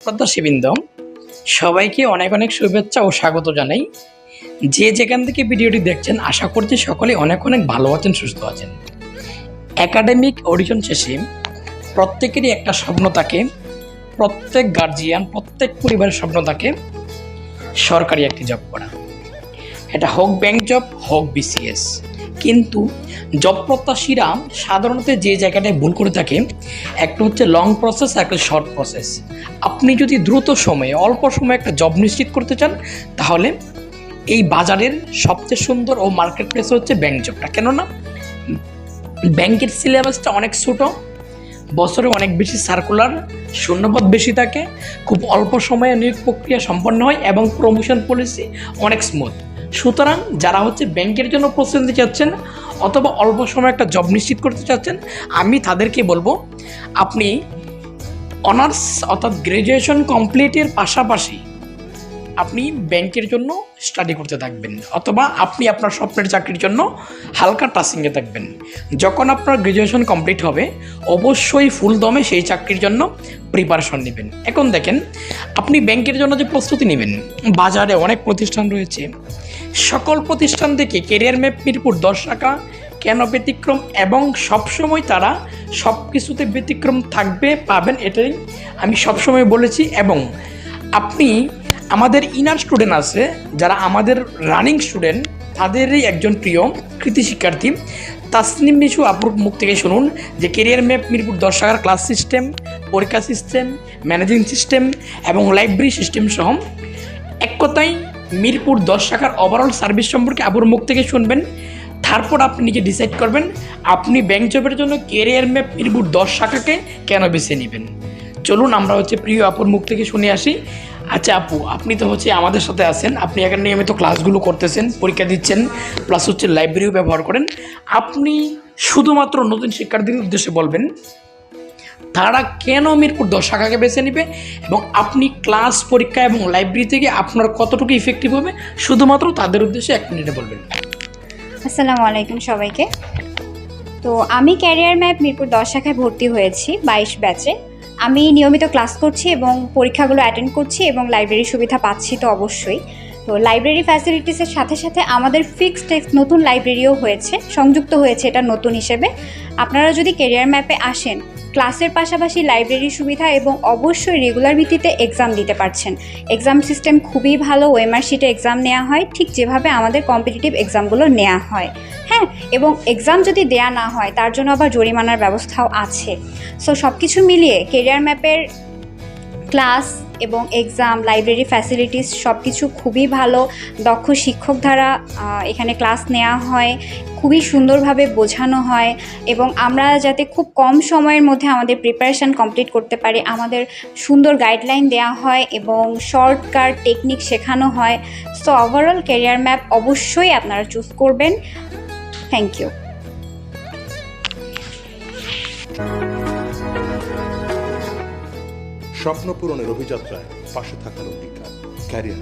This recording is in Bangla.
প্রত্যাশীবৃন্দ সবাইকে অনেক অনেক শুভেচ্ছা ও স্বাগত জানাই। যে যেখান থেকে ভিডিওটি দেখছেন আশা করছি সকলে অনেক অনেক ভালো আছেন, সুস্থ আছেন। একাডেমিক অডিশন শেষে প্রত্যেকেরই একটা স্বপ্ন থাকে, প্রত্যেক গার্জিয়ান প্রত্যেক পরিবারের স্বপ্ন থাকে সরকারি একটি জব করা। এটা হোক ব্যাংক জব হোক বিসিএস। কিন্তু জব প্রত্যাশীরা সাধারণত যে জায়গাটায় ভুল করে থাকে, একটা হচ্ছে লং প্রসেস, একটা শর্ট প্রসেস। আপনি যদি দ্রুত সময়ে অল্প সময়ে একটা জব নিশ্চিত করতে চান, তাহলে এই বাজারের সবচেয়ে সুন্দর ও মার্কেট প্লেস হচ্ছে ব্যাংক জবটা। কেননা ব্যাংকের সিলেবাসটা অনেক ছোটো, বছরে অনেক বেশি সার্কুলার, শূন্যপদ বেশি থাকে, খুব অল্প সময়ে নিয়োগ প্রক্রিয়া সম্পন্ন হয় এবং প্রমোশন পলিসি অনেক স্মুথ। সুতরাং যারা হচ্ছে ব্যাংকের জন্য প্রস্তুতি চাচ্ছেন অথবা অল্প সময়ে একটা জব নিশ্চিত করতে চাচ্ছেন, আমি তাদেরকে বলবো আপনি অনার্স অর্থাৎ গ্র্যাজুয়েশন কমপ্লিটের পাশাপাশি আপনি ব্যাংকের জন্য স্টাডি করতে থাকবেন, অথবা আপনি আপনার স্বপ্নের চাকরির জন্য হালকা টাচিংয়ে থাকবেন। যখন আপনার গ্র্যাজুয়েশন কমপ্লিট হবে অবশ্যই ফুল দমে সেই চাকরির জন্য প্রিপারেশন নেবেন। এখন দেখেন, আপনি ব্যাংকের জন্য যে প্রস্তুতি নেবেন, বাজারে অনেক প্রতিষ্ঠান রয়েছে। সকল প্রতিষ্ঠান থেকে ক্যারিয়ার ম্যাপ মিরপুর 10 টাকা কেন ব্যতিক্রম, এবং সবসময় তারা সব কিছুতে ব্যতিক্রম থাকবে, পাবেন, এটাই আমি সবসময় বলেছি। এবং আপনি আমাদের ইনার স্টুডেন্ট আছে, যারা আমাদের রানিং স্টুডেন্ট, তাদেরই একজন প্রিয় কৃতি শিক্ষার্থী তাসনিম মিশু আপুর মুখ থেকে শুনুন যে ক্যারিয়ার ম্যাপ মিরপুর 10 টাকার ক্লাস সিস্টেম, পরীক্ষা সিস্টেম, ম্যানেজিং সিস্টেম এবং লাইব্রেরি সিস্টেম সহ এক কথায় মিরপুর 10 টাকার ওভারঅল সার্ভিস সম্পর্কে আপুর মুখ থেকে শুনবেন। তারপর আপনি নিজে ডিসাইড করবেন আপনি ব্যাংক জবের জন্য ক্যারিয়ার ম্যাপ মিরপুর 10 টাকাকে কেন বেছে নেবেন। চলুন আমরা প্রিয় আপুর মুখ থেকে শুনে আসি। আচ্ছা আপু, আপনি তো আমাদের সাথে আছেন, আপনি এখানে নিয়মিত ক্লাসগুলো করতেছেন, পরীক্ষা দিচ্ছেন, প্লাস লাইব্রেরিও ব্যবহার করেন। আপনি শুধুমাত্র নতুন শিক্ষার্থীদের উদ্দেশ্যে বলবেন তারা কেন মিরপুর 10 টাকাকে বেছে নেবে, এবং আপনি ক্লাস, পরীক্ষা এবং লাইব্রেরি থেকে আপনার কতটুকু ইফেক্টিভ হবে, শুধুমাত্র তাদের উদ্দেশ্যে 1 মিনিটে বলবেন। আসসালামু আলাইকুম সবাইকে। তো আমি ক্যারিয়ার ম্যাপ মিরপুর 10 শাখায় ভর্তি হয়েছি 22 ব্যাচে। আমি নিয়মিত ক্লাস করছি এবং পরীক্ষাগুলো অ্যাটেন্ড করছি এবং লাইব্রেরি সুবিধা পাচ্ছি তো অবশ্যই। তো লাইব্রেরি ফ্যাসিলিটিসের সাথে সাথে আমাদের ফিক্সড নতুন লাইব্রেরিও হয়েছে, সংযুক্ত হয়েছে এটা নতুন হিসেবে। আপনারা যদি ক্যারিয়ার ম্যাপে আসেন, ক্লাসের পাশাপাশি লাইব্রেরি সুবিধা এবং অবশ্যই রেগুলার ভিত্তিতে এক্সাম দিতে পারছেন। এক্সাম সিস্টেম খুবই ভালো, ওএমআর শিটে এক্সাম নেওয়া হয় ঠিক যেভাবে আমাদের কম্পিটিটিভ এক্সামগুলো নেওয়া হয়। হ্যাঁ, এবং এক্সাম যদি দেয়া না হয় তার জন্য আবার জরিমানার ব্যবস্থাও আছে। সো সব কিছু মিলিয়ে ক্যারিয়ার ম্যাপের ক্লাস এবং এক্সাম, লাইব্রেরি ফ্যাসিলিটিস সব কিছু খুবই ভালো। দক্ষ শিক্ষক দ্বারা এখানে ক্লাস নেওয়া হয়, খুবই সুন্দরভাবে বোঝানো হয় এবং আমরা যাতে খুব কম সময়ের মধ্যে আমাদের প্রিপারেশান কমপ্লিট করতে পারি, আমাদের সুন্দর গাইডলাইন দেওয়া হয় এবং শর্টকাট টেকনিক শেখানো হয়। সো ওভারঅল ক্যারিয়ার ম্যাপ অবশ্যই আপনারা চুজ করবেন। Thank you. স্বপ্ন পূরণের অভিযাত্রায় পাশে থাকার অঙ্গীকার ক্যারিয়ার।